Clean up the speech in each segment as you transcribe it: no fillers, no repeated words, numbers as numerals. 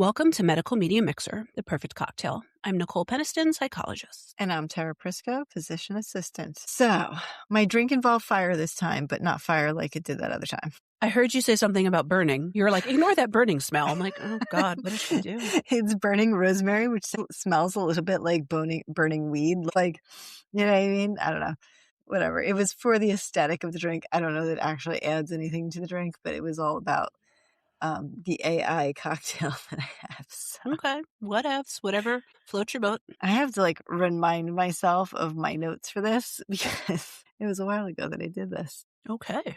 Welcome to Medical Media Mixer, the perfect cocktail. I'm Nicole Peniston, psychologist. And I'm Tara Prisco, physician assistant. So, my drink involved fire this time, but not fire like it did that other time. I heard you say something about burning. You were like, ignore that burning smell. I'm like, oh God, what did she do? It's burning rosemary, which smells a little bit like burning weed. Like, you know what I mean? I don't know. Whatever. It was for the aesthetic of the drink. I don't know that it actually adds anything to the drink, but it was all about the AI cocktail that I have. So. Okay, whatever floats your boat. I have to remind myself of my notes for this because it was a while ago that I did this. Okay.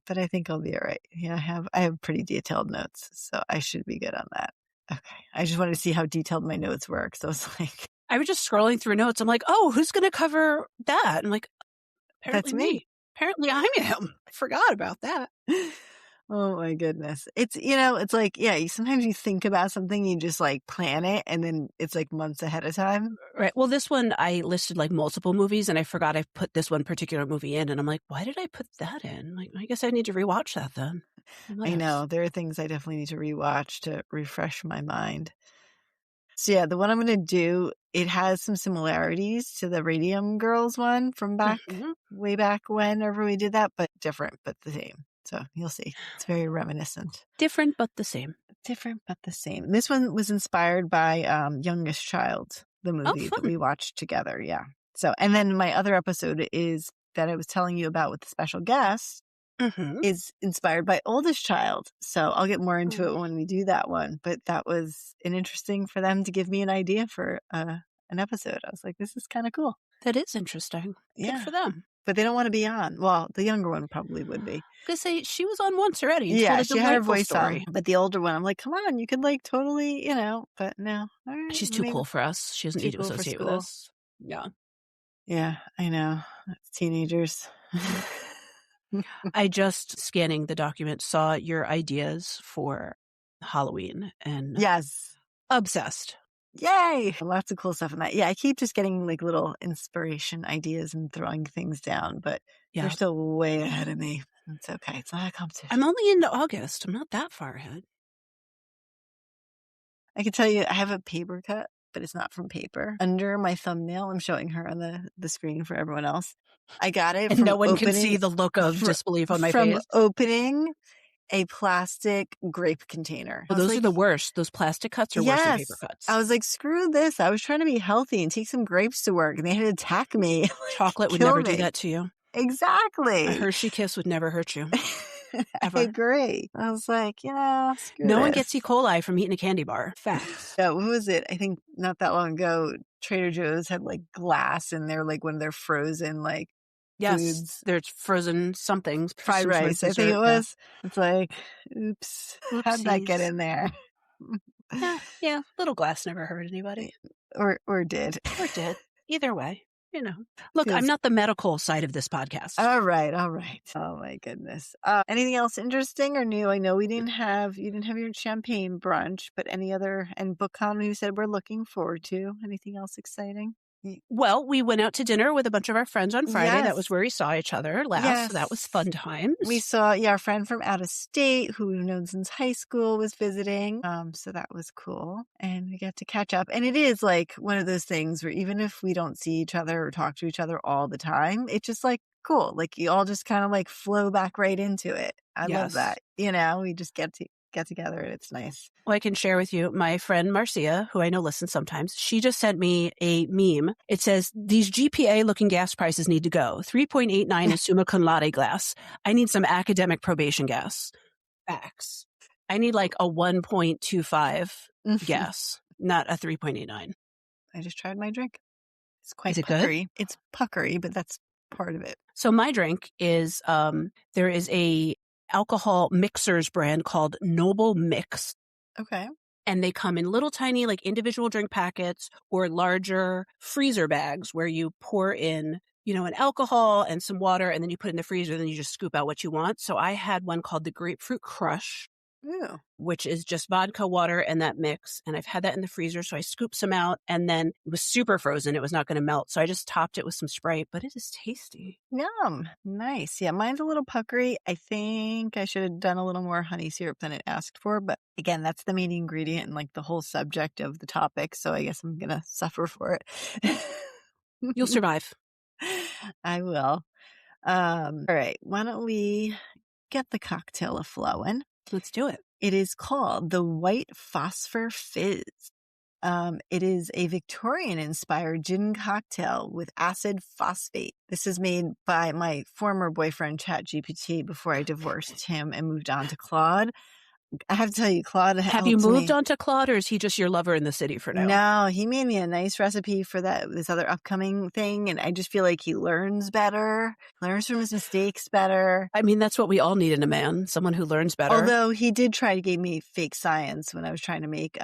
But I think I'll be all right. Yeah, I have pretty detailed notes, so I should be good on that. Okay. I just wanted to see how detailed my notes were. So it's like I was just scrolling through notes. I'm like, oh, who's going to cover that? I'm like, apparently that's me. Apparently I am. I forgot about that. Oh my goodness. It's like, yeah, sometimes you think about something, you just plan it, and then it's months ahead of time. Right. Well, this one, I listed multiple movies and I forgot I put this one particular movie in. And I'm like, why did I put that in? I guess I need to rewatch that then. I know. There are things I definitely need to rewatch to refresh my mind. So yeah, the one I'm going to do, it has some similarities to the Radium Girls one from way back whenever we did that, but different, but the same. So you'll see. It's very reminiscent. Different, but the same. Different, but the same. This one was inspired by Youngest Child, the movie that we watched together. Yeah. So, and then my other episode is that I was telling you about with the special guest is inspired by Oldest Child. So I'll get more into it when we do that one. But that was interesting for them to give me an idea for an episode. I was like, this is kind of cool. That is interesting. Yeah. Good for them. But they don't want to be on. Well, the younger one probably would be. Because she was on once already. Yeah, she had her voice on. But the older one, I'm like, come on, you could totally, but no. All right, she's too cool for us. She doesn't need to associate with us. Yeah. Yeah, I know. It's teenagers. I just, scanning the document, saw your ideas for Halloween. And yes, obsessed. Yay! Lots of cool stuff in that. Yeah, I keep just getting little inspiration ideas and throwing things down, but they're still way ahead of me. It's okay. It's not a competition. I'm only into August. I'm not that far ahead. I can tell you I have a paper cut, but it's not from paper. Under my thumbnail, I'm showing her on the screen for everyone else. I got it and no one can see the look of disbelief on my face. From opening a plastic grape container. Well, those are the worst. Those plastic cuts are worse than paper cuts. I was like, screw this. I was trying to be healthy and take some grapes to work, and they had to attack me. Chocolate would never do that to you. Exactly. A Hershey kiss would never hurt you. Ever. I agree. I was like, no one gets E. coli from eating a candy bar. Facts. Yeah, what was it? I think not that long ago, Trader Joe's had glass in there, when they're frozen, yes, foods. There's frozen something. Fried rice, I think it was. Yeah. It's like, oops. Oopsies. How'd that get in there? Yeah, little glass never hurt anybody. Or did. Or did. Either way. Look, I'm not the medical side of this podcast. All right. Oh my goodness. Anything else interesting or new? I know you didn't have your champagne brunch, but any other, and BookCon you said we're looking forward to. Anything else exciting? Well, we went out to dinner with a bunch of our friends on Friday. Yes. That was where we saw each other last. Yes. So that was fun times. We saw, our friend from out of state who we've known since high school was visiting. So that was cool. And we got to catch up. And it is one of those things where even if we don't see each other or talk to each other all the time, it's just cool. You all just kind of flow back right into it. I love that. We just get together and it's nice. Well, I can share with you my friend Marcia, who I know listens sometimes. She just sent me a meme. It says, these GPA looking gas prices need to go. 3.89 is summa cum laude glass. I need some academic probation gas. Facts. I need a 1.25 gas, not a 3.89. I just tried my drink. It's quite puckery. Good? It's puckery, but that's part of it. So my drink is, there is a alcohol mixers brand called Noble Mix. Okay. And they come in little tiny individual drink packets or larger freezer bags where you pour in, an alcohol and some water and then you put it in the freezer and then you just scoop out what you want. So I had one called the Grapefruit Crush. Ooh. which is just vodka, water, and that mix. And I've had that in the freezer. So I scooped some out, and then it was super frozen. It was not going to melt. So I just topped it with some Sprite, but it is tasty. Yum. Nice. Yeah, mine's a little puckery. I think I should have done a little more honey syrup than it asked for. But again, that's the main ingredient and like the whole subject of the topic. So I guess I'm going to suffer for it. You'll survive. I will. All right. Why don't we get the cocktail a-flowing? Let's do it. It is called the White Phosphorus Fizz. It is a Victorian-inspired gin cocktail with acid phosphate. This is made by my former boyfriend, ChatGPT, before I divorced him and moved on to Claude. I have to tell you, Claude Have you moved on to Claude, or is he just your lover in the city for now? No, he made me a nice recipe for this other upcoming thing, and I just feel like he learns better, learns from his mistakes better. I mean, that's what we all need in a man, someone who learns better. Although he did try to give me fake science when I was trying to make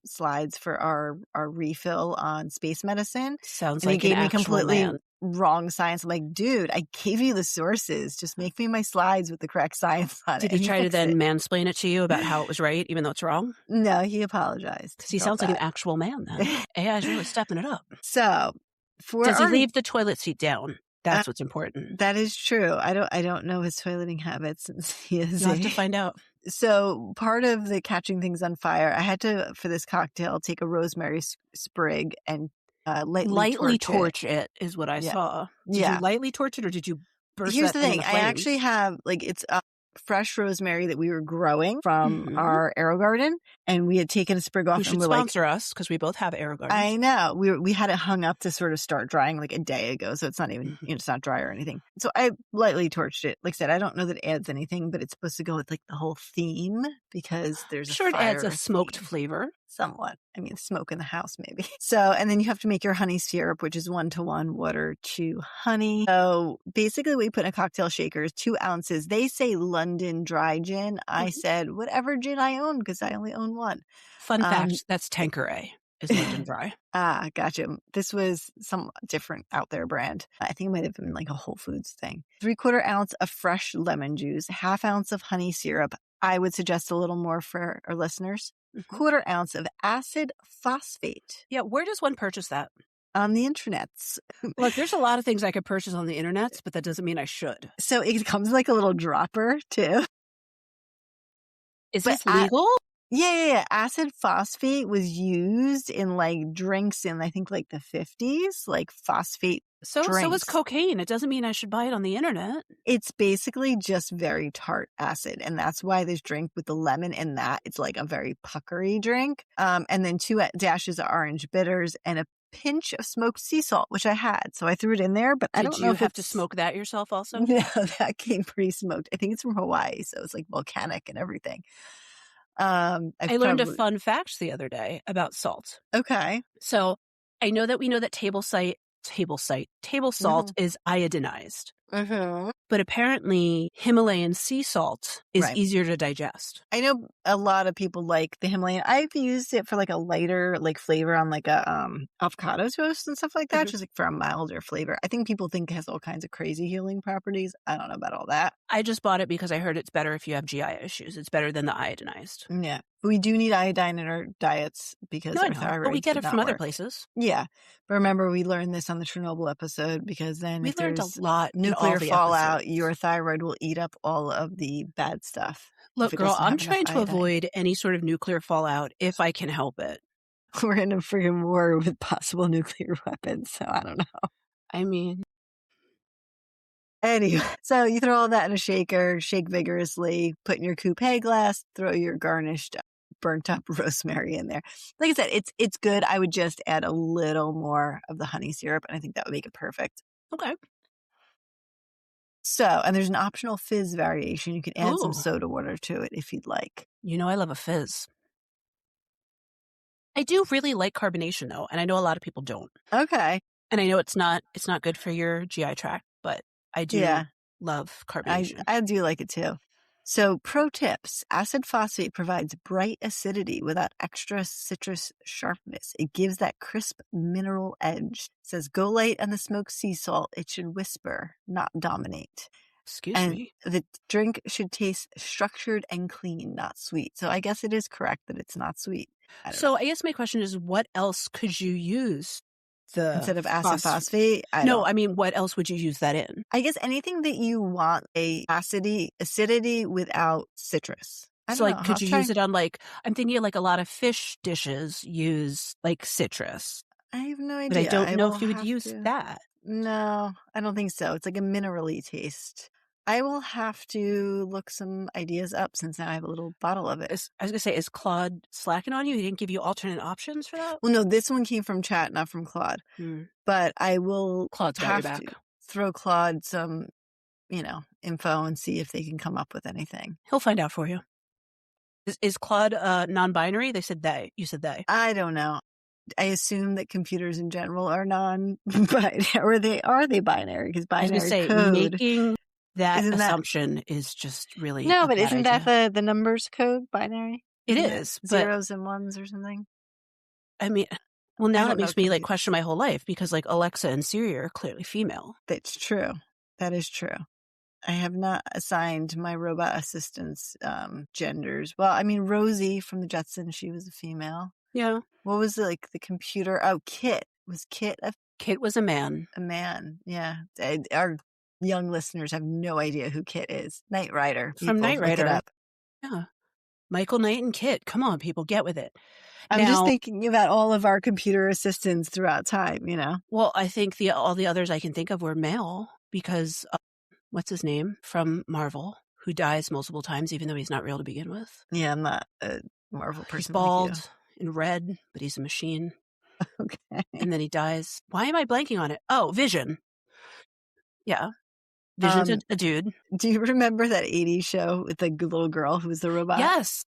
slides for our refill on space medicine. Sounds and like he gave an me actual completely man. wrong science. I'm like, dude, I gave you the sources. Just make me my slides with the correct science on Did it. he try to fixed then it. mansplain it to you about how it was right, even though it's wrong? No, he apologized. Because he sounds like an actual man then. AI is really stepping it up. So, Does he leave the toilet seat down? That's what's important. That is true. I don't know his toileting habits since he is. You'll have to find out. So part of the catching things on fire, I had to, for this cocktail, take a rosemary sprig and lightly torch it is what I saw. Did you lightly torch it, or did you burst Here's that the thing thing. into I flames? actually have, like, it's fresh rosemary that we were growing from our arrow garden, and we had taken a sprig off. Who should sponsor us, because we both have arrow gardens. I know. We had it hung up to sort of start drying like a day ago, so it's not even it's not dry or anything. So I lightly torched it. Like I said, I don't know that it adds anything, but it's supposed to go with like the whole theme because there's sure a it adds a fire smoked theme. flavor. Somewhat. I mean, smoke in the house, maybe. So, and then you have to make your honey syrup, which is 1:1 water to honey. So basically what you put in a cocktail shaker is 2 ounces. They say London dry gin. I said, whatever gin I own, because I only own one. Fun fact, that's Tanqueray is London dry. Gotcha. This was some different out there brand. I think it might have been like a Whole Foods thing. 3/4 ounce of fresh lemon juice, 1/2 ounce of honey syrup. I would suggest a little more for our listeners. 1/4 ounce of acid phosphate. Yeah, where does one purchase that? On the internets. Look, there's a lot of things I could purchase on the internets, but that doesn't mean I should. So it comes like a little dropper too. Is this legal? Yeah. Acid phosphate was used in like drinks in I think like the 50s, like phosphate drinks. So is cocaine. It doesn't mean I should buy it on the internet. It's basically just very tart acid, and that's why this drink with the lemon in that, it's like a very puckery drink. And then 2 dashes of orange bitters and a pinch of smoked sea salt, which I had. So I threw it in there, but I don't know if you have to smoke that yourself also? No, that came pre-smoked. I think it's from Hawaii, so it's like volcanic and everything. I learned a fun fact the other day about salt. Okay. So I know that we know that table salt is iodinized. But apparently Himalayan sea salt is easier to digest. I know a lot of people like the Himalayan. I've used it for like a lighter like flavor on like a avocado toast and stuff like that, just like for a milder flavor. I think people think it has all kinds of crazy healing properties. I don't know about all that. I just bought it because I heard it's better if you have GI issues. It's better than the iodinized. Yeah. We do need iodine in our diets because our thyroid. But we get it from other places. Yeah. But remember, we learned this on the Chernobyl episode because then we learned a lot. Nuclear fallout, your thyroid will eat up all of the bad stuff. Look, girl, I'm trying to avoid any sort of nuclear fallout if I can help it. We're in a freaking war with possible nuclear weapons, so I don't know. I mean... Anyway, so you throw all that in a shaker, shake vigorously, put in your coupe glass, throw your garnished burnt up rosemary in there. Like I said, it's good. I would just add a little more of the honey syrup, and I think that would make it perfect. Okay. So, and there's an optional fizz variation. You can add some soda water to it if you'd like. You know I love a fizz. I do really like carbonation though, and I know a lot of people don't. Okay. And I know it's not good for your GI tract, but I do love carbonation. I do like it too. So, pro tips. Acid phosphate provides bright acidity without extra citrus sharpness. It gives that crisp mineral edge. It says, go light on the smoked sea salt. It should whisper, not dominate. Excuse And me. the drink should taste structured and clean, not sweet. So I guess it is correct that it's not sweet. So I guess my question is, what else could you use Instead of acid phosphate, I mean, what else would you use that in? I guess anything that you want acidity without citrus. I don't know. Could you use it on I'm thinking of a lot of fish dishes use citrus. I have no idea. But I don't know if you would use that. No, I don't think so. It's like a minerally taste. I will have to look some ideas up since now I have a little bottle of it. I was going to say, is Claude slacking on you? He didn't give you alternate options for that? Well, no, this one came from chat, not from Claude. But I will Claude's got your back. To throw Claude some, info and see if they can come up with anything. He'll find out for you. Is Claude non-binary? They said they. You said they. I don't know. I assume that computers in general are non-binary, or are they binary? Because binary code, making that assumption is just really no. But isn't that the numbers code binary? It is, but zeros and ones or something. I mean, well, now that makes me question my whole life because Alexa and Siri are clearly female. That's true. That is true. I have not assigned my robot assistants genders. Well, I mean, Rosie from the Jetsons, she was a female. Yeah. What was the computer? Oh, Kit. Was Kit Kit was a man. A man, yeah. Our young listeners have no idea who Kit is. Knight Rider. From Knight Rider. Look it up. Yeah. Michael Knight and Kit. Come on, people, get with it. I'm just thinking about all of our computer assistants throughout time, Well, I think all the others I can think of were male because what's his name from Marvel, who dies multiple times even though he's not real to begin with. Yeah, I'm not a Marvel person. He's bald and red, but he's a machine. Okay. And then he dies. Why am I blanking on it? Oh, Vision. Yeah. Vision's a dude. Do you remember that 80s show with the little girl who was the robot? Yes.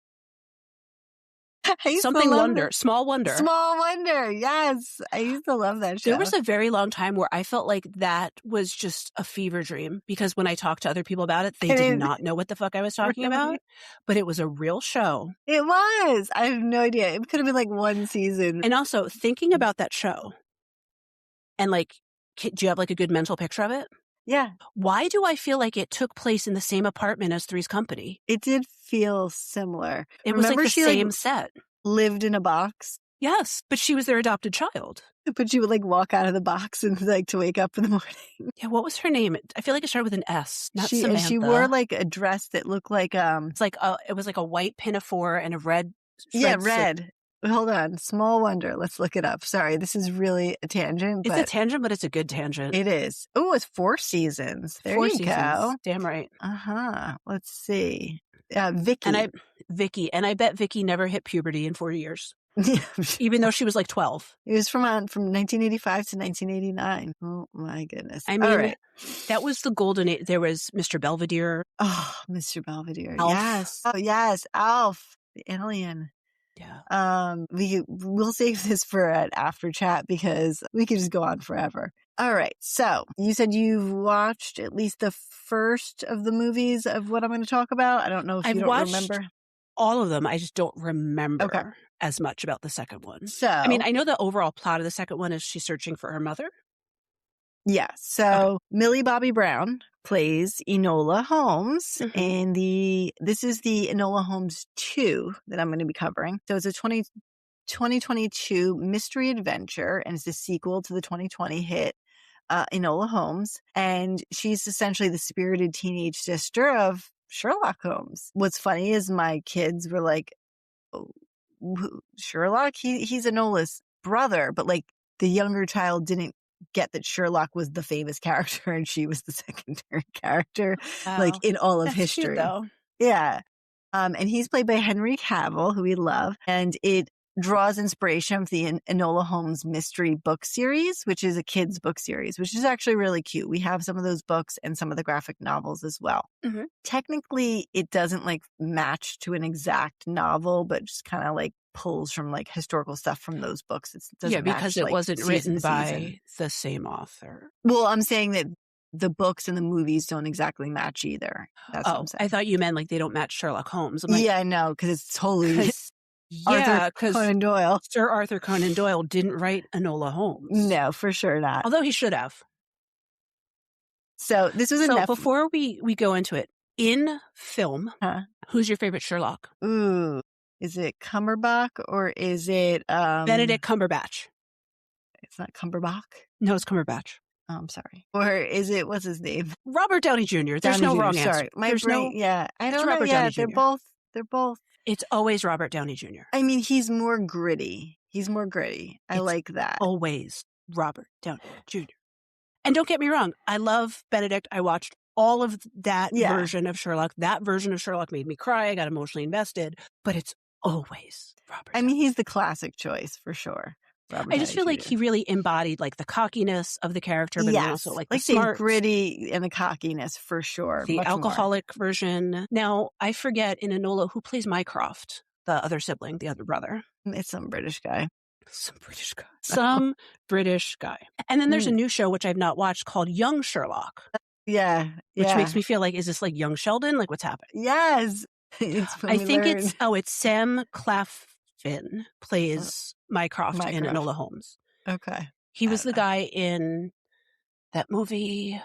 Something Wonder. Small Wonder. Small Wonder. Yes. I used to love that show. There was a very long time where I felt like that was just a fever dream because when I talked to other people about it, they did not know what the fuck I was talking about. But it was a real show. It was. I have no idea. It could have been one season. And also thinking about that show and do you have a good mental picture of it? Yeah. Why do I feel like it took place in the same apartment as Three's Company? It did feel similar. It was the same set. Lived in a box. Yes, but she was their adopted child. But she would walk out of the box and to wake up in the morning. Yeah, what was her name? I feel like it started with an S, not Samantha. And she wore a dress that looked like It's it was a white pinafore and a red. Red. Hold on. Small Wonder. Let's look it up. Sorry, this is really a tangent. It's a tangent, but it's a good tangent. It is. Oh, it's 4 seasons. There you go. Damn right. Let's see. Vicky. Vicky. And I bet Vicky never hit puberty in 40 years. Even though she was 12. It was from 1985 to 1989. Oh, my goodness. I mean, that was the golden age. There was Mr. Belvedere. Oh, Mr. Belvedere. Alf. Yes. Oh, yes. Alf, the alien. Yeah. We'll save this for an after chat because we could just go on forever. All right. So you said you've watched at least the first of the movies of what I'm going to talk about. I don't know if you don't remember. All of them. I just don't remember as much about the second one. So, I mean, I know the overall plot of the second one is she's searching for her mother. Yeah. So Millie Bobby Brown plays Enola Holmes, and this is the Enola Holmes 2 that I'm going to be covering. So it's a 2022 mystery adventure, and it's the sequel to the 2020 hit Enola Holmes, and she's essentially the spirited teenage sister of Sherlock Holmes. What's funny is my kids were like, oh, Sherlock, he's Enola's brother, but the younger child didn't get that Sherlock was the famous character and she was the secondary character, in all of history. Cute, though. Yeah. And he's played by Henry Cavill, who we love. And it draws inspiration from the Enola Holmes mystery book series, which is a kid's book series, which is actually really cute. We have some of those books and some of the graphic novels as well. Mm-hmm. Technically, it doesn't match to an exact novel, but just kind of pulls from historical stuff from those books. It doesn't because match, it wasn't written by season. The same author. Well, I'm saying that the books and the movies don't exactly match either. That's what I'm saying. I thought you meant they don't match Sherlock Holmes. I'm yeah, no, because it's totally Arthur Conan Doyle. Sir Arthur Conan Doyle didn't write Enola Holmes. No, for sure not. Although he should have. So this was a So Netflix. before we go into it, in film, who's your favorite Sherlock? Ooh, is it Cumberbatch or is it Benedict Cumberbatch. It's not Cumberbatch. No, it's Cumberbatch. Oh, I'm sorry. Or is it, what's his name? Robert Downey Jr. There's no wrong answer. Sorry, my brain. Yeah, I don't know. Robert Yeah, Downey Jr. they're both. It's always Robert Downey Jr. I mean, he's more gritty. I like that. Always Robert Downey Jr. And don't get me wrong, I love Benedict. I watched all of that version of Sherlock. That version of Sherlock made me cry. I got emotionally invested. But it's always Robert. I mean, he's the classic choice for sure. I just feel like he really embodied like the cockiness of the character, but also like the smart, gritty and the cockiness for sure. The alcoholic version. Now I forget in Enola who plays Mycroft, the other sibling, the other brother. It's some British guy. Some British guy. And then there's a new show which I've not watched called Young Sherlock. Yeah. Which makes me feel like, is this like Young Sheldon? Like what's happening? Yes. It's Sam Claflin plays Mycroft in Enola Holmes. Okay. He was the guy in that movie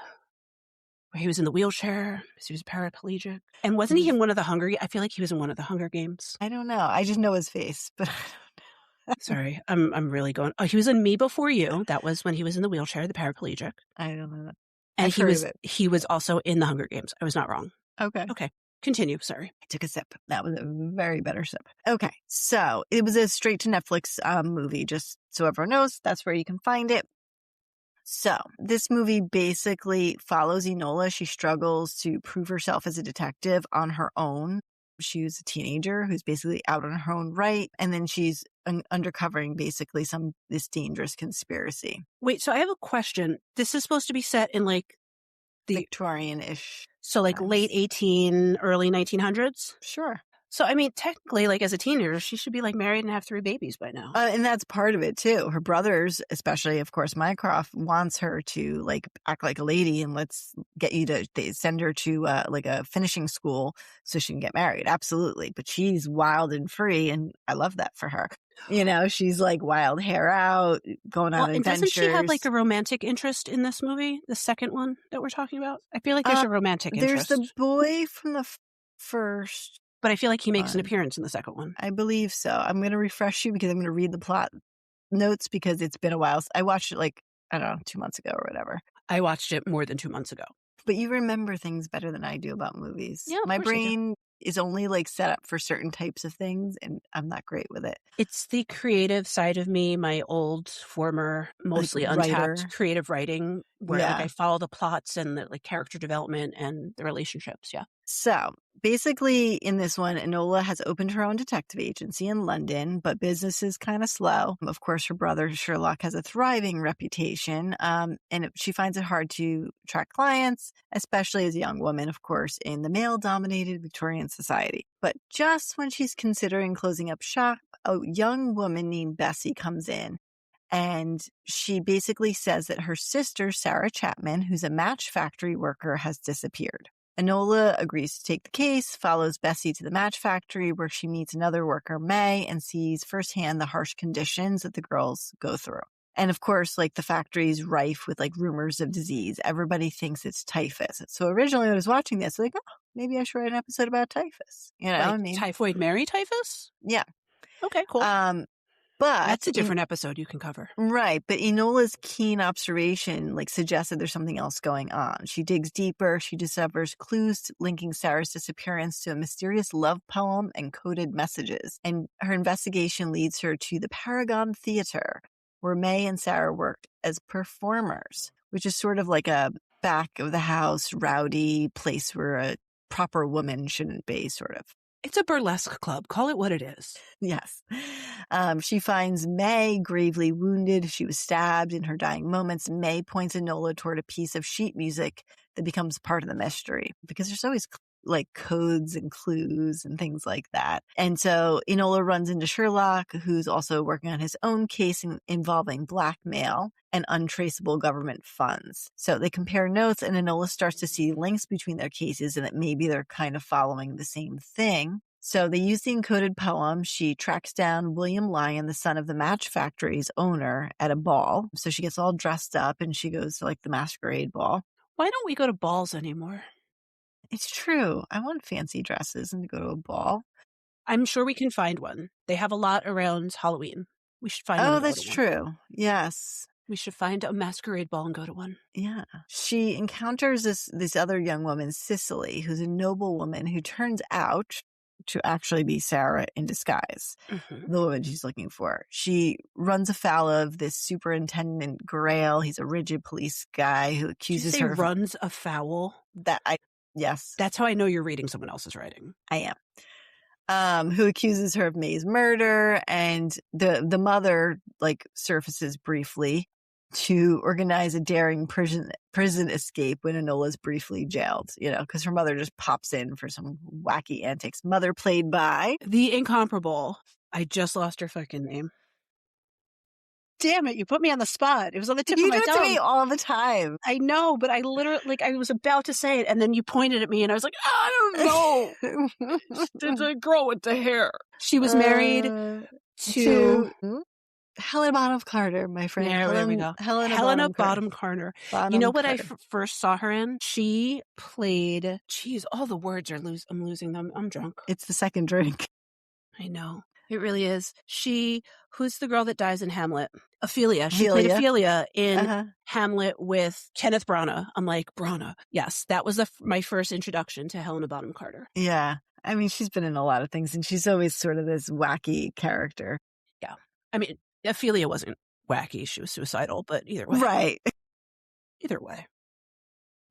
where he was in the wheelchair because he was paraplegic. And wasn't he in one of the I feel like he was in one of the Hunger Games. I don't know. I just know his face, but I don't know. Sorry, I'm really going. Oh, he was in Me Before You. That was when he was in the wheelchair, the paraplegic. I don't know that. And he was also in the Hunger Games. I was not wrong. Okay. Continue. Sorry. I took a sip. That was a very better sip. Okay. So it was a straight to Netflix movie, just so everyone knows. That's where you can find it. So this movie basically follows Enola. She struggles to prove herself as a detective on her own. She was a teenager who's basically out on her own right. And then she's undercovering basically this dangerous conspiracy. Wait, so I have a question. This is supposed to be set in like the Victorian-ish. So like late 18, early 1900s? Sure. So, I mean, technically, like as a teenager, she should be like married and have 3 babies by now. And that's part of it too. Her brothers, especially, of course, Mycroft wants her to like act like a lady and let's get you to they send her to like a finishing school so she can get married. Absolutely. But she's wild and free. And I love that for her. You know, she's like wild hair out, going on adventures. And doesn't she have like a romantic interest in this movie? The second one that we're talking about? I feel like there's a romantic interest. There's the boy from the first. But I feel like he makes an appearance in the second one. I believe so. I'm going to refresh you because I'm going to read the plot notes because it's been a while. I watched it like, I don't know, 2 months ago or whatever. I watched it more than 2 months ago. But you remember things better than I do about movies. Yeah, my brain is only like set up for certain types of things and I'm not great with it. It's the creative side of me, my old former, mostly like untapped creative writing where like I follow the plots and the like character development and the relationships. Yeah. So basically in this one, Enola has opened her own detective agency in London, but business is kind of slow. Of course, her brother Sherlock has a thriving reputation, and she finds it hard to attract clients, especially as a young woman, of course, in the male-dominated Victorian society. But just when she's considering closing up shop, a young woman named Bessie comes in. And she basically says that her sister, Sarah Chapman, who's a match factory worker, has disappeared. Enola agrees to take the case, follows Bessie to the match factory where she meets another worker, May, and sees firsthand the harsh conditions that the girls go through. And of course, like the factory is rife with like rumors of disease. Everybody thinks it's typhus. So originally when I was watching this, like, oh, maybe I should write an episode about typhus. You know, like Typhoid Mary typhus? Yeah. Okay, cool. But that's a different episode you can cover. Right. But Enola's keen observation like suggested there's something else going on. She digs deeper. She discovers clues linking Sarah's disappearance to a mysterious love poem and coded messages. And her investigation leads her to the Paragon Theater, where May and Sarah worked as performers, which is sort of like a back of the house, rowdy place where a proper woman shouldn't be, sort of. It's a burlesque club. Call it what it is. Yes. She finds May gravely wounded. She was stabbed in her dying moments. May points Enola toward a piece of sheet music that becomes part of the mystery because there's always like codes and clues and things like that. And so Enola runs into Sherlock, who's also working on his own case involving blackmail and untraceable government funds. So they compare notes and Enola starts to see links between their cases and that maybe they're kind of following the same thing. So they use the encoded poem. She tracks down William Lyon, the son of the match factory's owner, at a ball. So she gets all dressed up and she goes to like the masquerade ball. Why don't we go to balls anymore? It's true. I want fancy dresses and to go to a ball. I'm sure we can find one. They have a lot around Halloween. We should find one Oh, and go that's to one. true. Yes. We should find a masquerade ball and go to one. Yeah. She encounters this other young woman, Cicely, who's a noble woman who turns out to actually be Sarah in disguise, the woman she's looking for. She runs afoul of this Superintendent Grail. He's a rigid police guy who accuses Did you say her of runs afoul? Yes, That's how I know you're reading someone else's writing. I am. Who accuses her of May's murder, and the mother surfaces briefly to organize a daring prison escape when Enola's briefly jailed, because her mother just pops in for some wacky antics. Mother played by the incomparable. I just lost her fucking name. Damn it, you put me on the spot. It was on the tip of my tongue. You do it to me all the time. I know, but I literally, I was about to say it, and then you pointed at me, and I was like, I don't know. Did the girl with the hair. She was married to Helena Bonham Carter, my friend. Yeah, there we go. Helena Bonham Carter. You know what I first saw her in? She played, all the words are I'm losing them. I'm drunk. It's the second drink. I know. It really is. Who's the girl that dies in Hamlet? Ophelia. She played Ophelia in Hamlet with Kenneth Branagh. I'm like, Branagh. Yes, that was my first introduction to Helena Bonham Carter. Yeah. I mean, she's been in a lot of things, and she's always sort of this wacky character. Yeah. I mean, Ophelia wasn't wacky. She was suicidal, but either way. Right. Either way.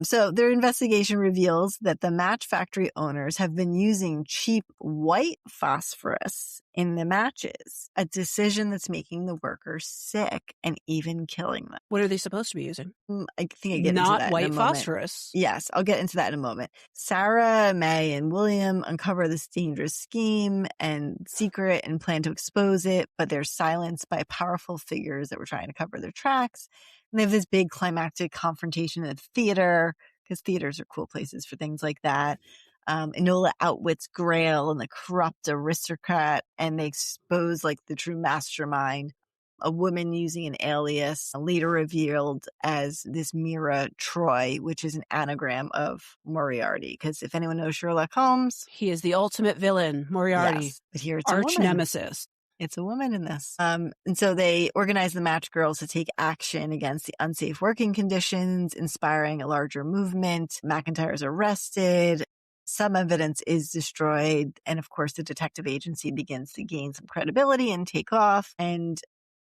So their investigation reveals that the match factory owners have been using cheap white phosphorus in the matches, a decision that's making the workers sick and even killing them. What are they supposed to be using? I think I get into that Not white phosphorus. Yes, I'll get into that in a moment. Sarah, May, and William uncover this dangerous scheme and secret and plan to expose it, but they're silenced by powerful figures that were trying to cover their tracks. And they have this big climactic confrontation in the theater, because theaters are cool places for things like that. Enola outwits Grail and the corrupt aristocrat, and they expose the true mastermind, a woman using an alias, later revealed as this Mira Troy, which is an anagram of Moriarty. Because if anyone knows Sherlock Holmes, he is the ultimate villain, Moriarty. Yes, but here it's arch nemesis. It's a woman in this. And so they organize the match girls to take action against the unsafe working conditions, inspiring a larger movement. McIntyre's arrested. Some evidence is destroyed. And of course, the detective agency begins to gain some credibility and take off. And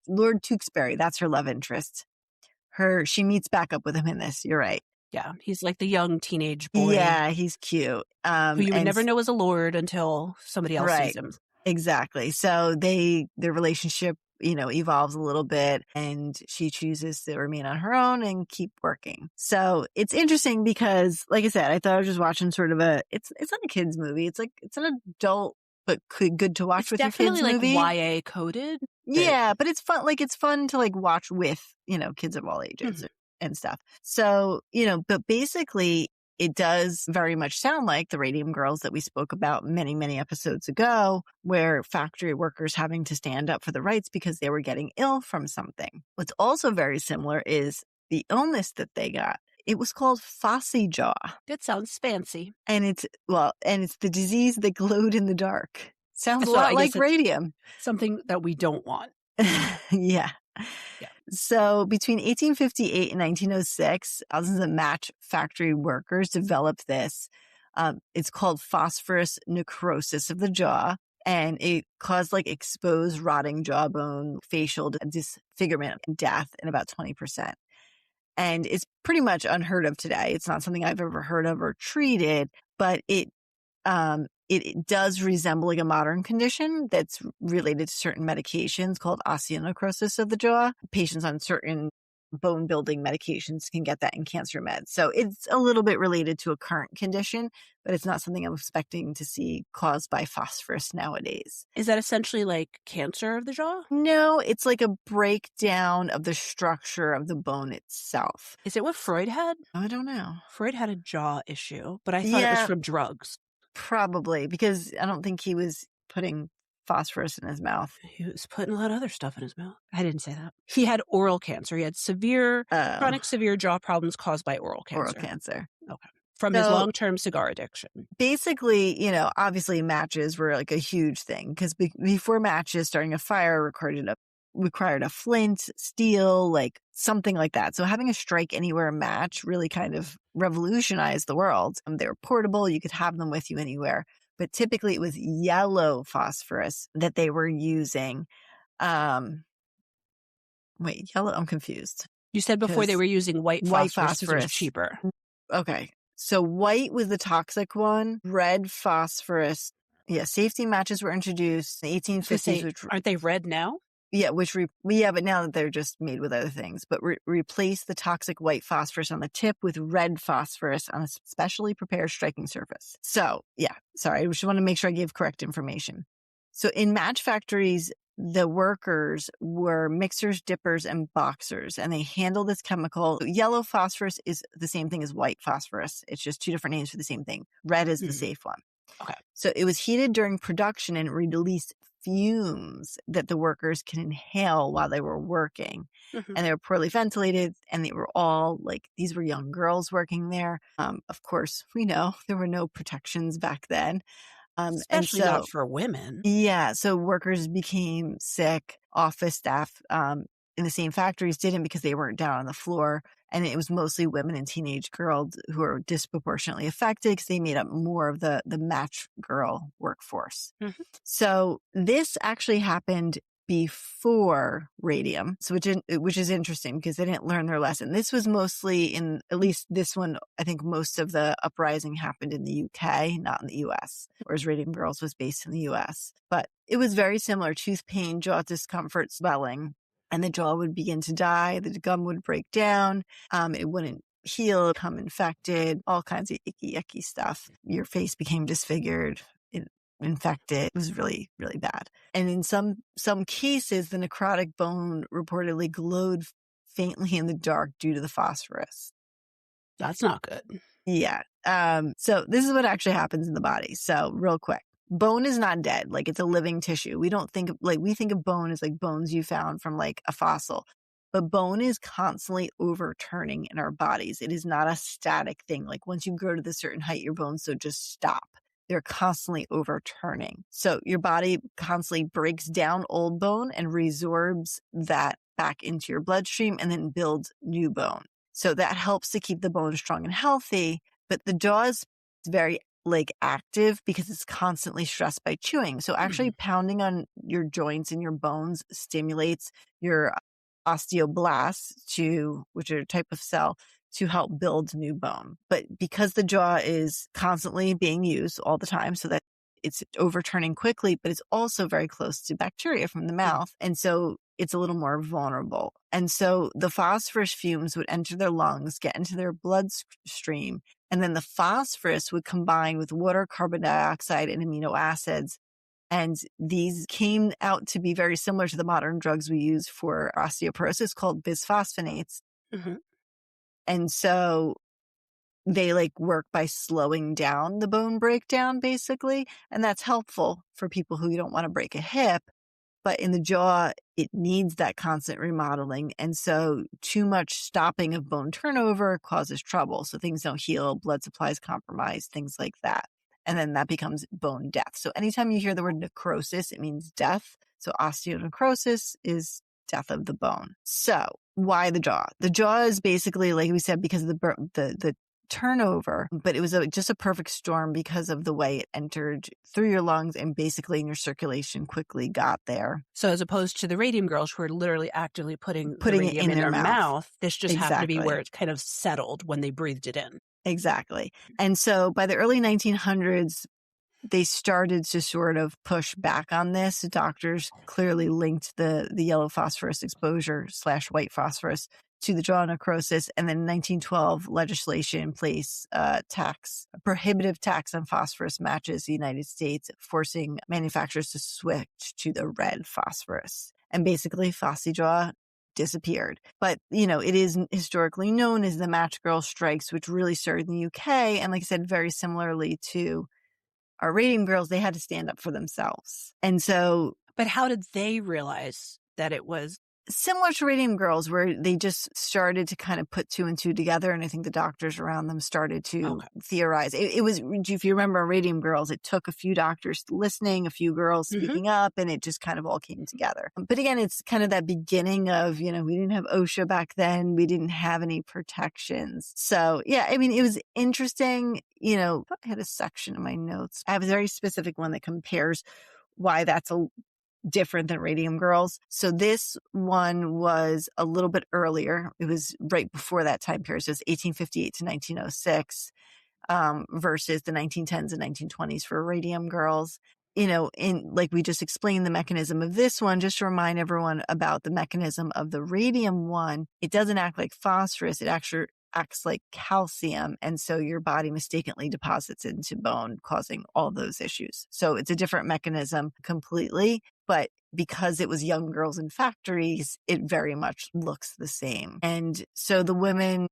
Lord Tewkesbury, that's her love interest. She meets back up with him in this. You're right. Yeah, he's like the young teenage boy. Yeah, he's cute. Who you would never know is a lord until somebody else sees him. Exactly. So their relationship, evolves a little bit, and she chooses to remain on her own and keep working. So it's interesting because, like I said, I thought I was just watching sort of it's not a kids movie. It's an adult, but good to watch with your kids movie. Definitely YA coded. Yeah, but it's fun. It's fun to watch with, kids of all ages and stuff. So, but basically it does very much sound like the Radium Girls that we spoke about many, many episodes ago, where factory workers having to stand up for the rights because they were getting ill from something. What's also very similar is the illness that they got. It was called Phossy jaw. That sounds fancy. And it's the disease that glowed in the dark. Sounds a lot like radium. Something that we don't want. Yeah. So between 1858 and 1906, thousands of match factory workers developed this. It's called phosphorus necrosis of the jaw, and it caused exposed rotting jawbone, facial disfigurement, and death in about 20%. And it's pretty much unheard of today. It's not something I've ever heard of or treated, but it does resemble a modern condition that's related to certain medications called osteonecrosis of the jaw. Patients on certain bone building medications can get that in cancer meds. So it's a little bit related to a current condition, but it's not something I'm expecting to see caused by phosphorus nowadays. Is that essentially cancer of the jaw? No, it's a breakdown of the structure of the bone itself. Is it what Freud had? I don't know. Freud had a jaw issue, but I thought it was from drugs. Probably, because I don't think he was putting phosphorus in his mouth. He was putting a lot of other stuff in his mouth. I didn't say that. He had oral cancer. He had chronic severe jaw problems caused by oral cancer. Oral cancer. Okay. From his long-term cigar addiction. Basically, obviously matches were like a huge thing because before matches, starting a fire required a flint, steel, like something like that. So having a strike anywhere match really kind of revolutionized the world. They were portable. You could have them with you anywhere. But typically it was yellow phosphorus that they were using. Wait, yellow? I'm confused. You said before they were using white phosphorus because it was cheaper. Okay. So white was the toxic one. Red phosphorus. Yeah, safety matches were introduced in the 1850s. Aren't they red now? Yeah, but now that they're just made with other things. But replace the toxic white phosphorus on the tip with red phosphorus on a specially prepared striking surface. So, yeah, sorry, I just want to make sure I gave correct information. So in match factories, the workers were mixers, dippers, and boxers, and they handle this chemical. Yellow phosphorus is the same thing as white phosphorus. It's just two different names for the same thing. Red is the safe one. Okay. So it was heated during production and released fumes that the workers can inhale while they were working. And they were poorly ventilated, and they were all these were young girls working there. Of course, we know there were no protections back then. Especially not for women. Yeah. So workers became sick. Office staff in the same factories didn't because they weren't down on the floor. And it was mostly women and teenage girls who were disproportionately affected because they made up more of the match girl workforce. So this actually happened before radium, which is interesting because they didn't learn their lesson. This was mostly at least this one, I think most of the uprising happened in the UK, not in the US, whereas Radium Girls was based in the US. But it was very similar: tooth pain, jaw discomfort, swelling, and the jaw would begin to die, the gum would break down, it wouldn't heal, become infected, all kinds of icky stuff. Your face became disfigured, infected. It was really, really bad. And in some cases, the necrotic bone reportedly glowed faintly in the dark due to the phosphorus. That's not good. Yeah. So this is what actually happens in the body. So real quick. Bone is not dead. It's a living tissue. We don't think of, we think of bone as bones you found from a fossil. But bone is constantly overturning in our bodies. It is not a static thing. Once you grow to this certain height, your bones don't just stop. They're constantly overturning. So your body constantly breaks down old bone and resorbs that back into your bloodstream and then builds new bone. So that helps to keep the bone strong and healthy. But the jaw is very active because it's constantly stressed by chewing. So actually pounding on your joints and your bones stimulates your osteoblasts, which are a type of cell, to help build new bone. But because the jaw is constantly being used all the time, so that it's overturning quickly, but it's also very close to bacteria from the mouth. And so it's a little more vulnerable. And so the phosphorus fumes would enter their lungs, get into their bloodstream, and then the phosphorus would combine with water, carbon dioxide, and amino acids. And these came out to be very similar to the modern drugs we use for osteoporosis called bisphosphonates. And so they work by slowing down the bone breakdown, basically. And that's helpful for people who don't want to break a hip. But in the jaw, it needs that constant remodeling. And so too much stopping of bone turnover causes trouble. So things don't heal, blood supply is compromised, things like that. And then that becomes bone death. So anytime you hear the word necrosis, it means death. So osteonecrosis is death of the bone. So why the jaw? The jaw is basically, like we said, because of the turnover, but it was just a perfect storm because of the way it entered through your lungs and basically in your circulation quickly got there. So as opposed to the Radium Girls who are literally actively putting the radium in their mouth, this just happened to be where it kind of settled when they breathed it in. Exactly. And so by the early 1900s, they started to sort of push back on this. Doctors clearly linked the yellow phosphorus exposure / white phosphorus to the jaw necrosis. And then in 1912, legislation placed a prohibitive tax on phosphorus matches in the United States, forcing manufacturers to switch to the red phosphorus. And basically, Phossy jaw disappeared. But, it is historically known as the match girl strikes, which really started in the UK. And like I said, very similarly to our Radium Girls, they had to stand up for themselves. And so. But how did they realize that it was? Similar to Radium Girls, where they just started to kind of put two and two together. And I think the doctors around them started to theorize. It was, if you remember Radium Girls, it took a few doctors listening, a few girls speaking up, and it just kind of all came together. But again, it's kind of that beginning of, we didn't have OSHA back then. We didn't have any protections. So yeah, I mean, it was interesting. I had a section in my notes. I have a very specific one that compares why that's different than Radium Girls. So this one was a little bit earlier. It was right before that time period. So it's 1858 to 1906 versus the 1910s and 1920s for Radium Girls. Like we just explained the mechanism of this one, just to remind everyone about the mechanism of the radium one. It doesn't act like phosphorus. It actually acts like calcium. And so your body mistakenly deposits into bone, causing all those issues. So it's a different mechanism completely. But because it was young girls in factories, it very much looks the same. And so the women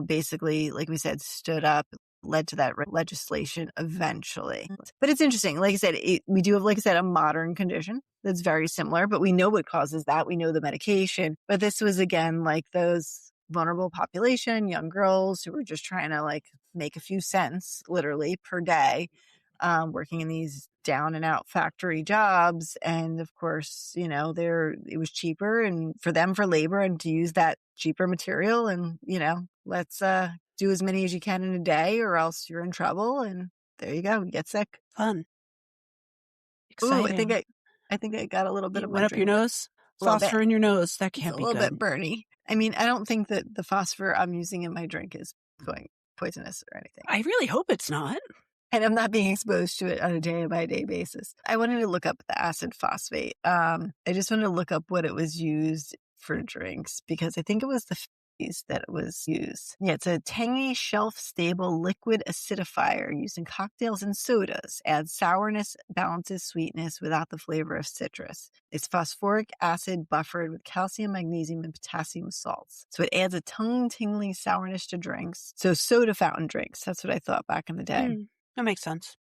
basically, like we said, stood up, led to that legislation eventually. But it's interesting. Like I said, we do have, like I said, a modern condition that's very similar, but we know what causes that. We know the medication. But this was, again, like those vulnerable population, young girls who were just trying to make a few cents literally per day, working in these down and out factory jobs. And of course, it was cheaper and for them for labor and to use that cheaper material. And, let's do as many as you can in a day or else you're in trouble. And there you go. You get sick. Fun. Exciting. Ooh, I think I got a little bit of went up your nose. Phosphor in your nose. That can't be good. A little bit burny. I mean, I don't think that the phosphor I'm using in my drink is going poisonous or anything. I really hope it's not. And I'm not being exposed to it on a day-by-day basis. I wanted to look up the acid phosphate. I just wanted to look up what it was used for drinks because I think it was the Fizz that it was used. Yeah, it's a tangy, shelf-stable liquid acidifier used in cocktails and sodas. Adds sourness, balances sweetness without the flavor of citrus. It's phosphoric acid buffered with calcium, magnesium, and potassium salts. So it adds a tongue-tingling sourness to drinks. So soda fountain drinks. That's what I thought back in the day. That makes sense.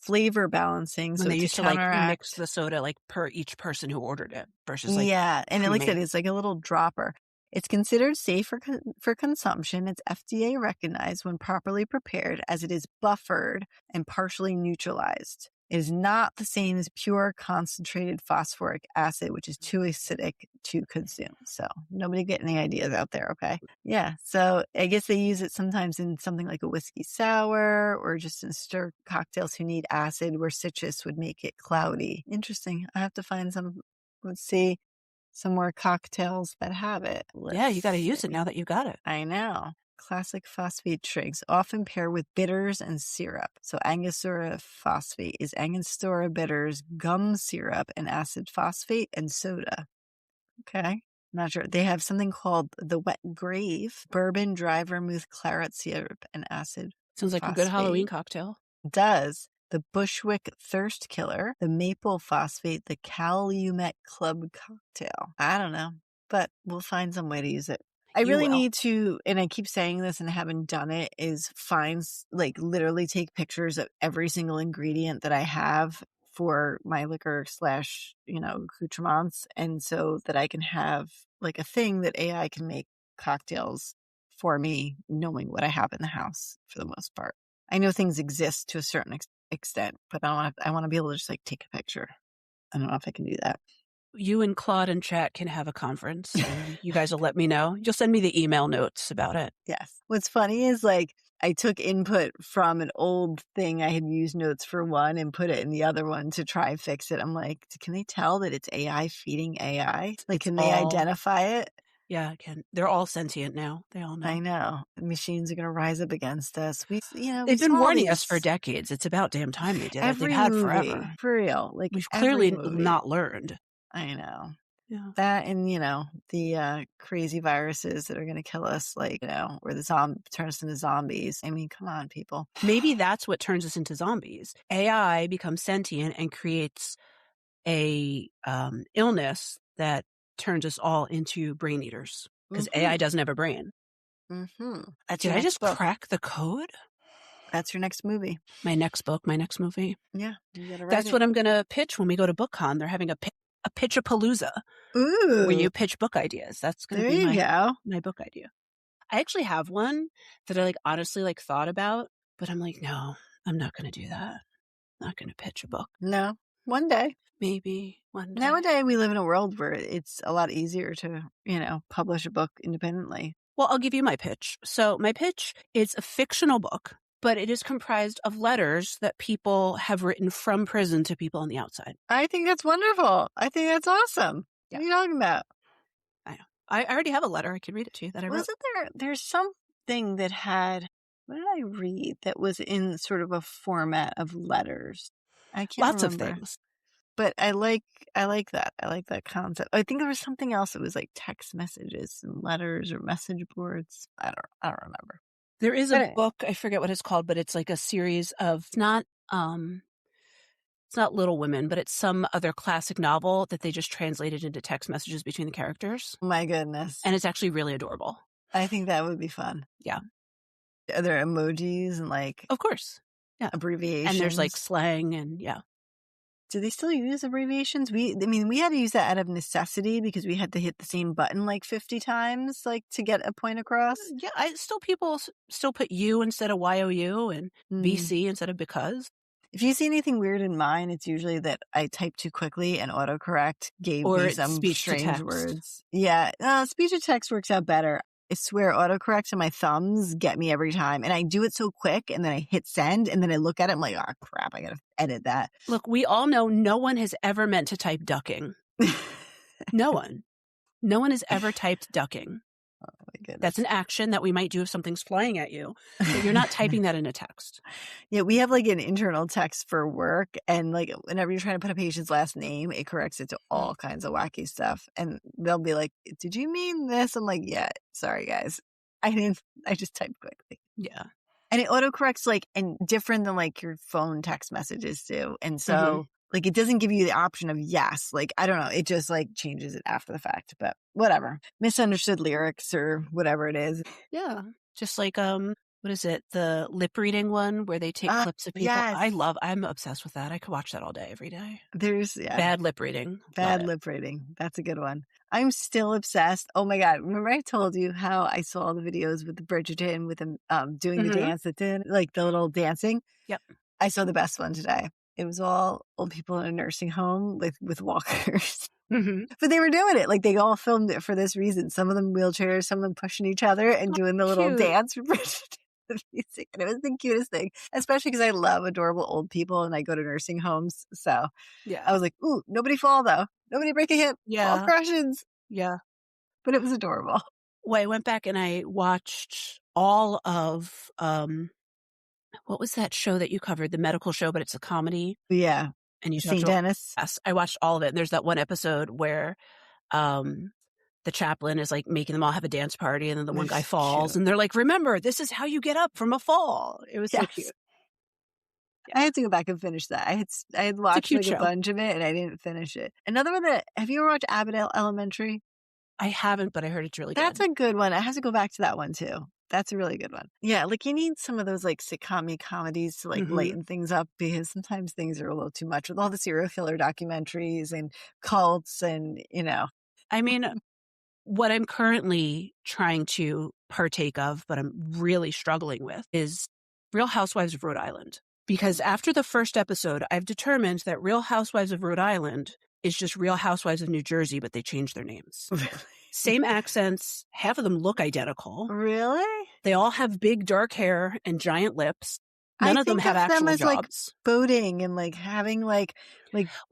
Flavor balancing. So they used to mix the soda per each person who ordered it versus and like I said, it's like a little dropper. It's considered safe for consumption. It's FDA recognized when properly prepared as it is buffered and partially neutralized. It is not the same as pure concentrated phosphoric acid, which is too acidic to consume. So nobody get any ideas out there, okay? Yeah, so I guess they use it sometimes in something like a whiskey sour or just in stir cocktails who need acid where citrus would make it cloudy. Interesting. I have to find some, let's see, some more cocktails that have it. Yeah, you got to use it now that you got it. I know. Classic phosphate drinks often pair with bitters and syrup. So Angostura phosphate is Angostura bitters, gum syrup, and acid phosphate and soda. Okay. Not sure. They have something called the Wet Grave, bourbon, dry vermouth, claret syrup, and acid. Sounds like a good Halloween cocktail. It does. The Bushwick Thirst Killer, the Maple Phosphate, the Calumet Club cocktail. I don't know, but we'll find some way to use it. I really need to, and I keep saying this and I haven't done it, is literally take pictures of every single ingredient that I have for my liquor / accoutrements. And so that I can have a thing that AI can make cocktails for me, knowing what I have in the house for the most part. I know things exist to a certain extent, but I want to be able to just take a picture. I don't know if I can do that. You and Claude and chat can have a conference. And you guys will let me know. You'll send me the email notes about it. Yes. What's funny is I took input from an old thing I had used notes for one and put it in the other one to try and fix it. I'm like, can they tell that it's AI feeding AI? Can they identify it? Yeah, I can. They're all sentient now. They all know. I know. The machines are going to rise up against us. They've been warning us for decades. It's about damn time they did it. They've had forever. For real. We've clearly not learned. I know. Yeah. That and, the crazy viruses that are going to kill us, where the turn us into zombies. I mean, come on, people. Maybe that's what turns us into zombies. AI becomes sentient and creates a illness that turns us all into brain eaters because AI doesn't have a brain. Mm-hmm. Did I just crack the code? That's your next movie. My next book, my next movie. Yeah, you gotta write That's it. what I'm going to pitch when we go to BookCon. They're having a pitch-a-palooza Ooh, where you pitch book ideas. That's going to there be you go. my book idea. I actually have one that I honestly thought about, but I'm like, no, I'm not going to do that. I'm not going to pitch a book. No, one day. Maybe one day. Nowadays, we live in a world where it's a lot easier to, publish a book independently. Well, I'll give you my pitch. So my pitch is a fictional book, but it is comprised of letters that people have written from prison to people on the outside. I think that's wonderful. I think that's awesome. Yeah. What are you talking about? I know. I already have a letter. I can read it to you that I wrote. Wasn't there's something that had, what did I read that was in sort of a format of letters? I can't Lots remember. of things. But I like that. I like that concept. I think there was something else that was like text messages and letters or message boards. I don't remember. There is a book, I forget what it's called, but it's like a series of it's not Little Women, but it's some other classic novel that they just translated into text messages between the characters. My goodness. And it's actually really adorable. I think that would be fun. Yeah. Are there emojis and Of course. Yeah. Abbreviations? And there's slang and yeah. Do they still use abbreviations? We had to use that out of necessity because we had to hit the same button 50 times to get a point across. Yeah, people still put you instead of YOU and BC instead of because. If you see anything weird in mine, it's usually that I typed too quickly and autocorrect gave me some strange words. Yeah, speech to text works out better. I swear autocorrects on my thumbs get me every time. And I do it so quick and then I hit send and then I look at it. I'm like, oh, crap, I got to edit that. Look, we all know no one has ever meant to type ducking. No one. No one has ever typed ducking. Oh, my goodness. That's an action that we might do if something's flying at you. But you're not typing that in a text. Yeah, we have an internal text for work. And whenever you're trying to put a patient's last name, it corrects it to all kinds of wacky stuff. And they'll be like, did you mean this? I'm like, yeah, sorry, guys. I just typed quickly. Yeah. And it autocorrects and different than your phone text messages do. And so it doesn't give you the option of yes. I don't know. It just changes it after the fact, but whatever. Misunderstood lyrics or whatever it is. Yeah. Just what is it? The lip reading one where they take clips of people. Yes. I'm obsessed with that. I could watch that all day, every day. There's bad lip reading. Bad lip reading. That's a good one. I'm still obsessed. Oh my God. Remember I told you how I saw the videos with the Bridgerton with them doing the dance that did the little dancing? Yep. I saw the best one today. It was all old people in a nursing home with walkers. But they were doing it. They all filmed it for this reason. Some of them wheelchairs, some of them pushing each other and doing the little dance for Bridgerton. The music. And it was the cutest thing, especially because I love adorable old people and I go to nursing homes. So I was like, ooh, nobody fall though. Nobody break a hip. Yeah. All crushes. Yeah. But it was adorable. Well, I went back and I watched all of what was that show that you covered? The medical show, but it's a comedy. Yeah. And you St. Dennis. Yes, I watched all of it. And there's that one episode where the chaplain is making them all have a dance party and then the one guy falls cute. And they're like, remember, this is how you get up from a fall. It was so cute. Yeah. I had to go back and finish that. I had watched a bunch of it and I didn't finish it. Another one have you ever watched Abbott Elementary? I haven't, but I heard it's really good. That's a good one. I have to go back to that one too. That's a really good one. Yeah, you need some of those sitcom comedies to lighten things up because sometimes things are a little too much with all the serial killer documentaries and cults and, I mean, what I'm currently trying to partake of, but I'm really struggling with, is Real Housewives of Rhode Island. Because after the first episode, I've determined that Real Housewives of Rhode Island is just Real Housewives of New Jersey, but they changed their names. Really? Same accents. Half of them look identical. Really? They all have big dark hair and giant lips. None of them have actual as jobs. Boating and having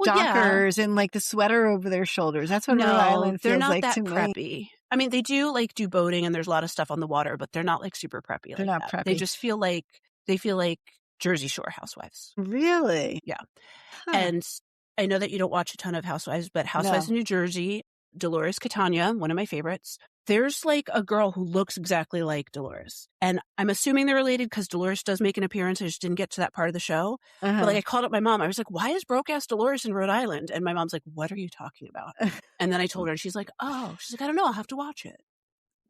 dockers and the sweater over their shoulders. That's what Rhode Island feels like to me. They're not that preppy. Me. I mean, they do do boating and there's a lot of stuff on the water, but they're not super preppy. They're not preppy. They just feel like Jersey Shore housewives. Really? Yeah. Huh. And I know that you don't watch a ton of housewives, but Housewives of New Jersey, Dolores Catania, one of my favorites. There's a girl who looks exactly like Dolores. And I'm assuming they're related because Dolores does make an appearance. I just didn't get to that part of the show. But I called up my mom. I was like, why is broke-ass Dolores in Rhode Island? And my mom's like, what are you talking about? And then I told her and she's like, I don't know. I'll have to watch it.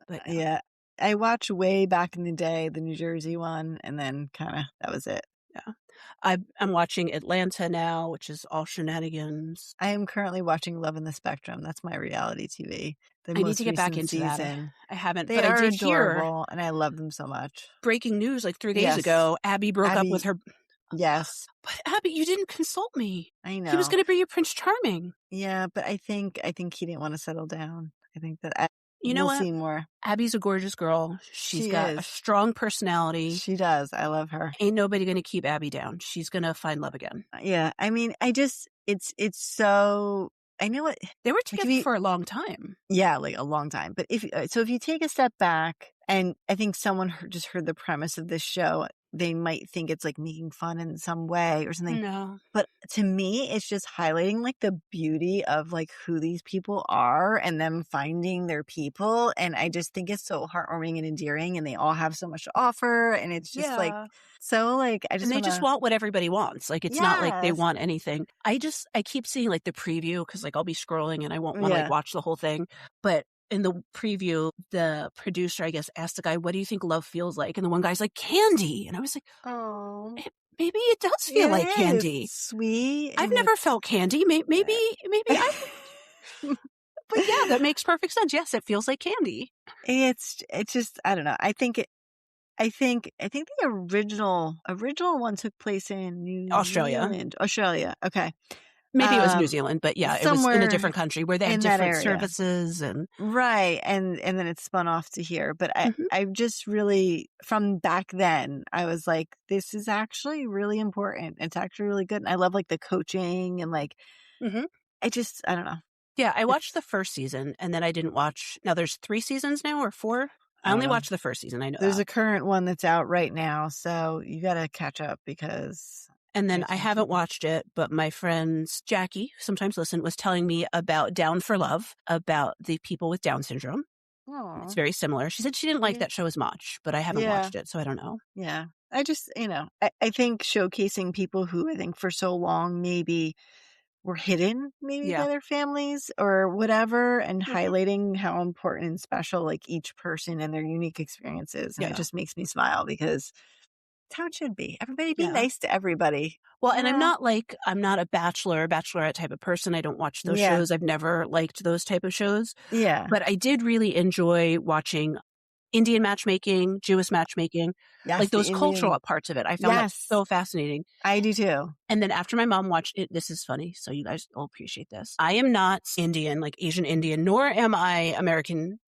But yeah. I watched way back in the day, the New Jersey one, and then kind of that was it. Yeah. I'm watching Atlanta now, which is all shenanigans. I am currently watching Love in the Spectrum. That's my reality TV. The I need to most get back recent into that. season. I haven't, They but I are did hear adorable, and I love them so much. breaking news like 3 days Yes. ago. Abby broke up with Abby, her. yes, But Abby, you didn't consult me. I He was know. going to be your Prince Charming. Yeah, but I think he didn't want to settle down. I think that You know we'll what? see more. Abby's a gorgeous girl. She's She got a is. strong personality. She does. I love her. Ain't nobody going to keep Abby down. She's going to find love again. Yeah, I mean, it's so. I know it. They were Like together for a long time. Yeah, like a long time. But if you take a step back, and I think someone just heard the premise of this show, they might think it's like making fun in some way or something. No. But to me, it's just highlighting like the beauty of like who these people are and them finding their people. And I just think it's so heartwarming and endearing, and they all have so much to offer. And it's just like, so like, I just And they just want what everybody wants. Like, it's not like they Yes. want anything. I keep seeing like the preview because like I'll be scrolling and I won't want to like watch the whole thing. But in the preview, the producer, I guess, asked the guy, "What do you think love feels like?" And the one guy's like, "Candy." And I was like, oh, maybe it does feel like candy. It's sweet. I've never felt candy. Maybe I. But yeah, that makes perfect sense. Yes, it feels like candy. It's just, I don't know. I think the original one took place in New Australia. Zealand. Australia. Okay. Maybe it was New Zealand, but yeah, it was in a different country where they had different services and right. And then it spun off to here. But I just really, from back then, I was like, this is actually really important. It's actually really good. And I love like the coaching and like, I don't know. Yeah, I watched the first season and then I didn't watch. Now there's 3 seasons now or 4? I only watched the first season. I know there's a current one that's out right now, so you got to catch up because. And then I haven't watched it, but my friend Jackie, who sometimes listen, was telling me about Down for Love, about the people with Down syndrome. Aww. It's very similar. She said she didn't like that show as much, but I haven't watched it, so I don't know. Yeah. I just, I think showcasing people who I think for so long maybe were hidden maybe by their families or whatever, and highlighting how important and special like each person and their unique experiences. And it just makes me smile because it's how it should be. Everybody be nice to everybody. Well, and I'm not a bachelorette type of person. I don't watch those shows. I've never liked those type of shows. Yeah. But I did really enjoy watching Indian matchmaking, Jewish matchmaking, like those cultural parts of it. I found that so fascinating. I do too. And then after my mom watched it, this is funny, so you guys will appreciate this. I am not Indian, like Asian Indian, nor am I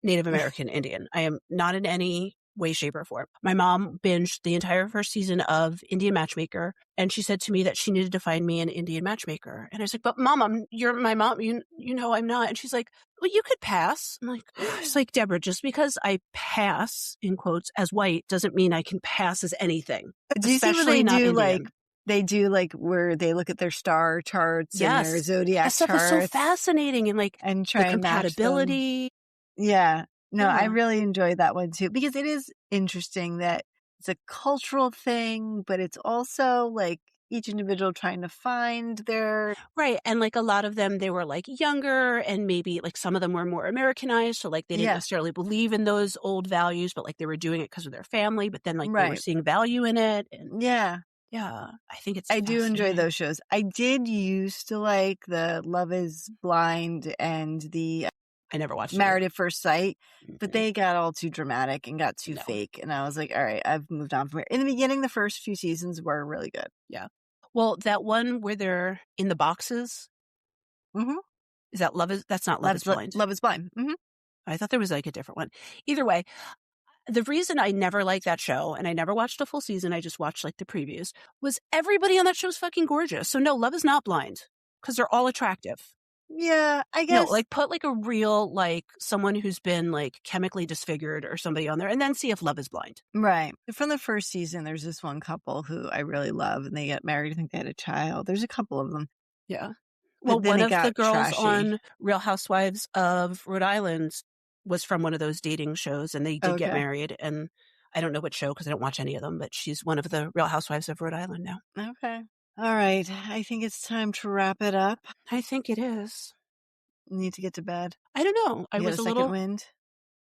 Native American Indian. I am not in any way, shape, or form. My mom binged the entire first season of Indian Matchmaker, and she said to me that she needed to find me an Indian matchmaker. And I was like, "But Mom, you're my mom. You know I'm not." And she's like, "Well, you could pass." I'm like, it's like, Deborah, just because I pass in quotes as white doesn't mean I can pass as anything. Do you see what they do? Like they do like where they look at their star charts and their zodiac that stuff charts. Is so fascinating and try the compatibility. Yeah. No, I really enjoyed that one too, because it is interesting that it's a cultural thing, but it's also like each individual trying to find their. Right. And like a lot of them, they were like younger, and maybe like some of them were more Americanized. So like they didn't necessarily believe in those old values, but like they were doing it because of their family, but then like they were seeing value in it. And yeah, I think it's I do enjoy those shows. I did used to like the Love is Blind and the I never watched Married at First Sight, but they got all too dramatic and got too fake. And I was like, all right, I've moved on from it. In the beginning, the first few seasons were really good. Yeah. Well, that one where they're in the boxes. Is that that's not Love is Blind. Love is Blind. I thought there was like a different one. Either way, the reason I never liked that show, and I never watched a full season, I just watched like the previews, was everybody on that show is fucking gorgeous. So no, Love is not blind because they're all attractive. Yeah, I guess. No, like put like a real, like someone who's been like chemically disfigured or somebody on there, and then see if Love is blind. Right. From the first season, there's this one couple who I really love, and they get married. I think they had a child. There's a couple of them. Yeah. Well, one of the girls on Real Housewives of Rhode Island was from one of those dating shows, and they did get married. And I don't know what show because I don't watch any of them, but she's one of the Real Housewives of Rhode Island now. Okay. All right. I think it's time to wrap it up. I think it is. Need to get to bed. I don't know. I was a little wind.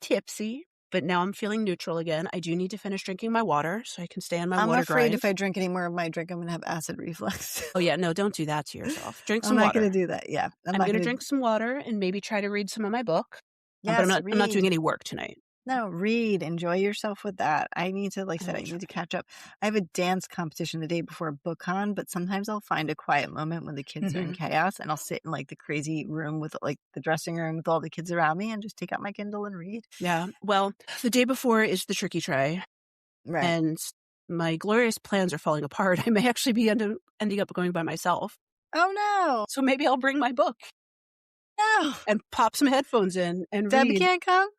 tipsy. but now I'm feeling neutral again. I do need to finish drinking my water so I can stay on my water grind. I'm afraid if I drink any more of my drink, I'm going to have acid reflux. Oh, yeah. No, don't do that to yourself. Drink some I'm not water. going to do that. Yeah. I'm going to drink some water and maybe try to read some of my book. Yes, but I'm not doing any work tonight. No, read. Enjoy yourself with that. I need to, like I said, I need to catch up. I have a dance competition the day before BookCon, but sometimes I'll find a quiet moment when the kids are in chaos, and I'll sit in like the crazy room with like the dressing room with all the kids around me and just take out my Kindle and read. Yeah. Well, the day before is the tricky try. Right. And my glorious plans are falling apart. I may actually be ending up going by myself. Oh, no. So maybe I'll bring my book. No. And pop some headphones in and Debbie read. can't come?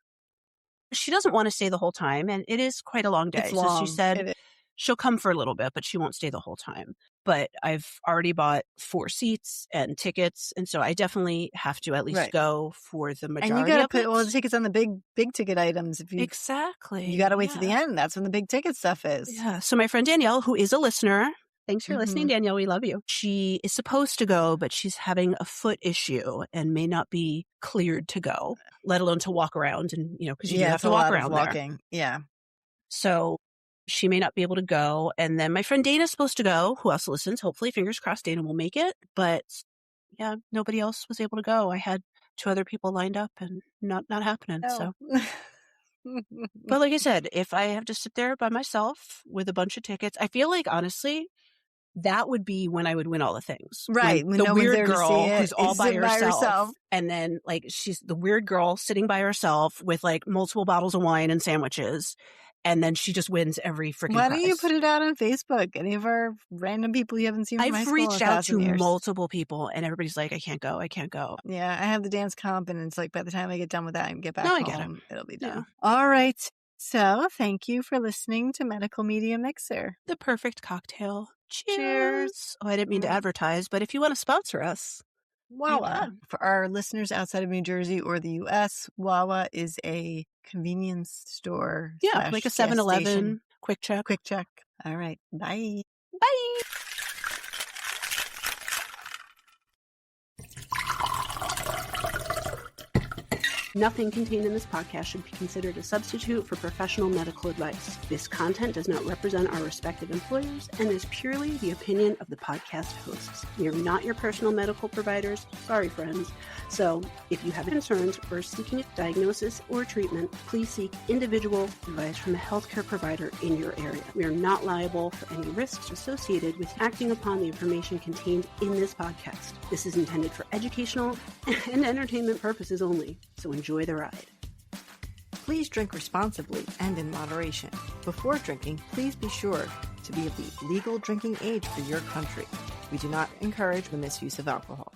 She doesn't want to stay the whole time, and it is quite a long day. It's long. So she said she'll come for a little bit, but she won't stay the whole time. But I've already bought 4 seats and tickets, and so I definitely have to at least go for the majority. And you got to put all the tickets on the big ticket items. Exactly. You got to wait to the end. That's when the big ticket stuff is. Yeah. So my friend Danielle, who is a listener, thanks for listening, Danielle. We love you. She is supposed to go, but she's having a foot issue and may not be cleared to go, let alone to walk around. And, because you do have to walk around there. Yeah. So she may not be able to go. And then my friend Dana's supposed to go, who also listens. Hopefully, fingers crossed, Dana will make it. But yeah, nobody else was able to go. I had 2 other people lined up and not happening. Oh. So. But like I said, if I have to sit there by myself with a bunch of tickets, I feel like, honestly, that would be when I would win all the things. Right. When the weird girl who's all by herself. And then like she's the weird girl sitting by herself with like multiple bottles of wine and sandwiches. And then she just wins every freaking Why prize. don't you put it out on Facebook? Any of our random people you haven't seen from high school? I've reached out to multiple people and everybody's like, I can't go. Yeah, I have the dance comp and it's like by the time I get done with that and get back home, it'll be done. Yeah. All right. So thank you for listening to Medical Media Mixer. The perfect cocktail. Cheers. Oh, I didn't mean to advertise, but if you want to sponsor us. Wawa. For our listeners outside of New Jersey or the U.S., Wawa is a convenience store. Yeah, like a 7-Eleven, Quick Check. All right. Bye. Bye. Nothing contained in this podcast should be considered a substitute for professional medical advice. This content does not represent our respective employers and is purely the opinion of the podcast hosts. We are not your personal medical providers. Sorry, friends. So, if you have concerns or are seeking a diagnosis or treatment, please seek individual advice from a healthcare provider in your area. We are not liable for any risks associated with acting upon the information contained in this podcast. This is intended for educational and entertainment purposes only. So enjoy the ride. Please drink responsibly and in moderation. Before drinking, please be sure to be of the legal drinking age for your country. We do not encourage the misuse of alcohol.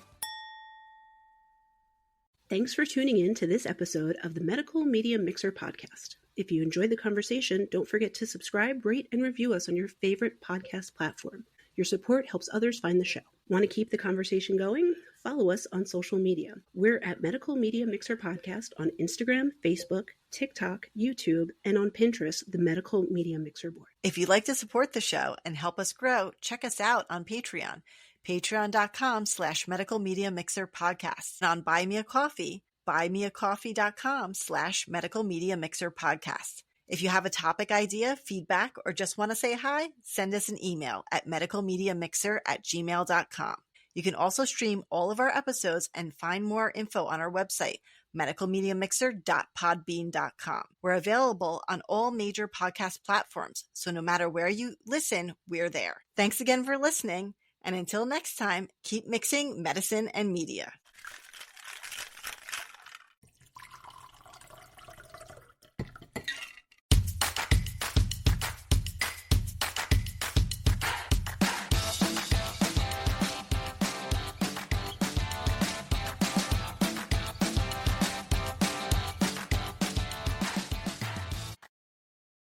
Thanks for tuning in to this episode of the Medical Media Mixer podcast. If you enjoyed the conversation, don't forget to subscribe, rate, and review us on your favorite podcast platform. Your support helps others find the show. Want to keep the conversation going? Follow us on social media. We're at Medical Media Mixer Podcast on Instagram, Facebook, TikTok, YouTube, and on Pinterest, the Medical Media Mixer board. If you'd like to support the show and help us grow, check us out on Patreon. Patreon.com/Medical Media Mixer Podcast. And on Buy Me a Coffee, buymeacoffee.com/Medical Media Mixer Podcast. If you have a topic idea, feedback, or just want to say hi, send us an email at medicalmediamixer@gmail.com. You can also stream all of our episodes and find more info on our website, medicalmediamixer.podbean.com. We're available on all major podcast platforms, so no matter where you listen, we're there. Thanks again for listening, and until next time, keep mixing medicine and media.